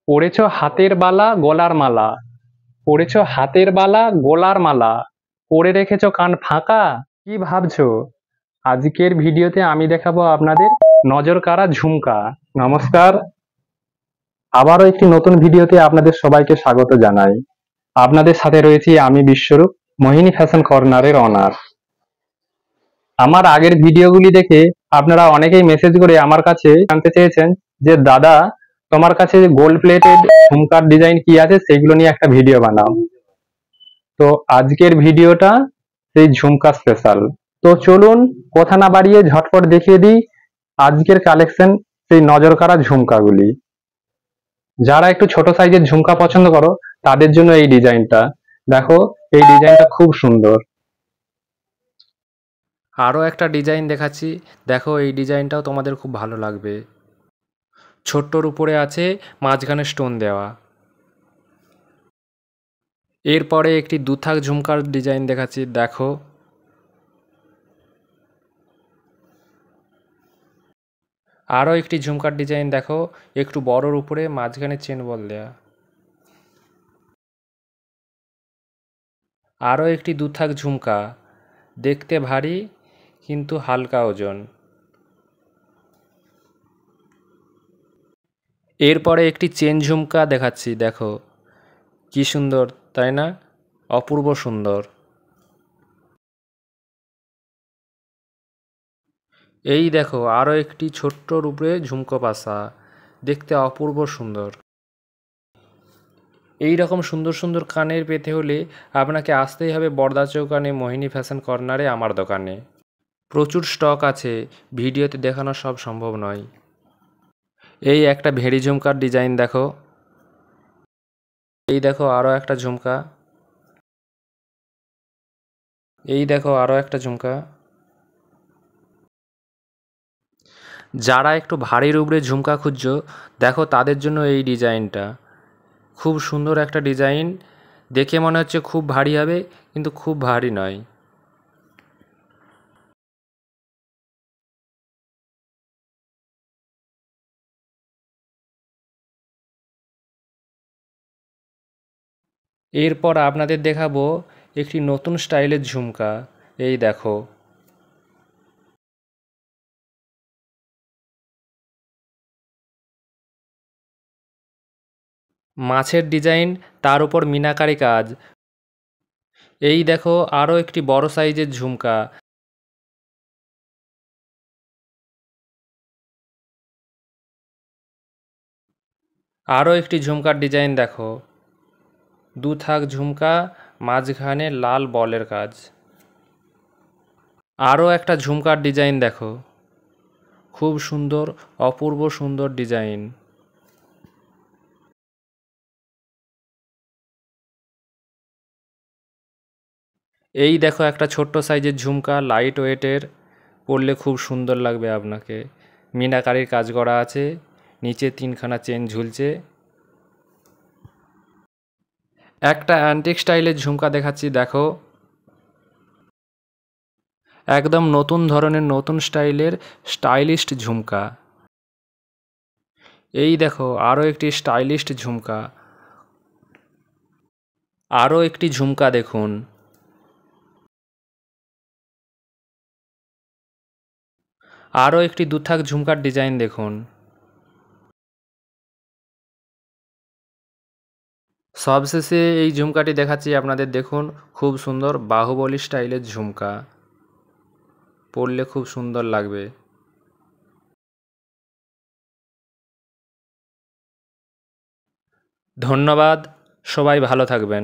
পরেছো হাতের বালা গলার মালা, পরেছো হাতের বালা গলার মালা, পরে রেখেছো কান ফাঁকা। কি ভাবছো? আজকের ভিডিওতে আমি দেখাবো আপনাদের নজর কাড়া ঝুমকা। নমস্কার, আবারও একটি নতুন ভিডিওতে আপনাদের সবাইকে স্বাগত জানাই। আপনাদের সাথে রয়েছি আমি বিশ্বরূপ, মোহিনী ফ্যাশন কর্নারের অনার। আমার আগের ভিডিওগুলি দেখে আপনারা অনেকেই মেসেজ করে আমার কাছে জানতে চেয়েছেন যে দাদা, তোমার কাছে গোল্ড প্লেটেড ঝুমকার ডিজাইন কি আছে সেগুলো নিয়ে একটা ভিডিও বানাও। তো আজকের ভিডিওটা সেই ঝুমকা স্পেশাল। তো চলুন কথা না বাড়িয়ে ঝটপট দেখিয়ে দিই আজকের কালেকশন, সেই নজর কাড়া ঝুমকাগুলি। যারা একটু ছোট সাইজের ঝুমকা পছন্দ করো তাদের জন্য এই ডিজাইনটা দেখো, এই ডিজাইনটা খুব সুন্দর। আরও একটা ডিজাইন দেখাচ্ছি, দেখো এই ডিজাইনটাও তোমাদের খুব ভালো লাগবে। ছোট্টর উপরে আছে মাঝখানে স্টোন দেওয়া। এরপরে একটি দুথাক ঝুমকার ডিজাইন দেখাচ্ছি, দেখো। আরও একটি ঝুমকার ডিজাইন দেখো, একটু বড়র উপরে মাঝখানে চেন বল দেয়া। আরও একটি দুথাক ঝুমকা, দেখতে ভারী কিন্তু হালকা ওজন। এরপরে একটি চেন ঝুমকা দেখাচ্ছি, দেখো কি সুন্দর, তাই না? অপূর্ব সুন্দর। এই দেখো আরও একটি ছোট্ট রূপে ঝুমকো পাসা, দেখতে অপূর্ব সুন্দর। এই রকম সুন্দর সুন্দর কানের পেতে হলে আপনাকে আসতেই হবে বড়দা চৌকানে মোহিনী ফ্যাশন কর্নারে, আমার দোকানে। প্রচুর স্টক আছে, ভিডিওতে দেখানো সব সম্ভব নয়। এই একটা ভেড়ি ঝুমকার ডিজাইন দেখো। এই দেখো আরও একটা ঝুমকা। এই দেখো আরও একটা ঝুমকা। যারা একটু ভারীর উপরে ঝুমকা খুঁজছো, দেখো তাদের জন্য এই ডিজাইনটা খুব সুন্দর একটা ডিজাইন। দেখে মনে হচ্ছে খুব ভারী হবে, কিন্তু খুব ভারী নয়। এরপর আপনাদের দেখাবো একটি নতুন স্টাইলের ঝুমকা। এই দেখো, মাছের ডিজাইন, তার উপর মিনাকারি কাজ। এই দেখো আরও একটি বড় সাইজের ঝুমকা। আরও একটি ঝুমকার ডিজাইন দেখো, দুথাক ঝুমকা, মাঝখানে লাল বলের কাজ। আরও একটা ঝুমকার ডিজাইন দেখো, খুব সুন্দর, অপূর্ব সুন্দর ডিজাইন। এই দেখো একটা ছোট্ট সাইজের ঝুমকা, লাইট ওয়েটের, পরলে খুব সুন্দর লাগবে আপনাকে। মিনাকারির কাজ করা আছে, নিচে তিনখানা চেন ঝুলছে। একটা অ্যান্টিক স্টাইলের ঝুমকা দেখাচ্ছি, দেখো একদম নতুন ধরনের, নতুন স্টাইলের স্টাইলিস্ট ঝুমকা। এই দেখো আরও একটি স্টাইলিস্ট ঝুমকা। আরও একটি ঝুমকা দেখুন। আরও একটি দুথাক ঝুমকার ডিজাইন দেখুন। সবশেষে এই ঝুমকাটি দেখাচ্ছি আপনাদের, দেখুন খুব সুন্দর বাহুবলী স্টাইলের ঝুমকা, পরলে খুব সুন্দর লাগবে। ধন্যবাদ, সবাই ভালো থাকবেন।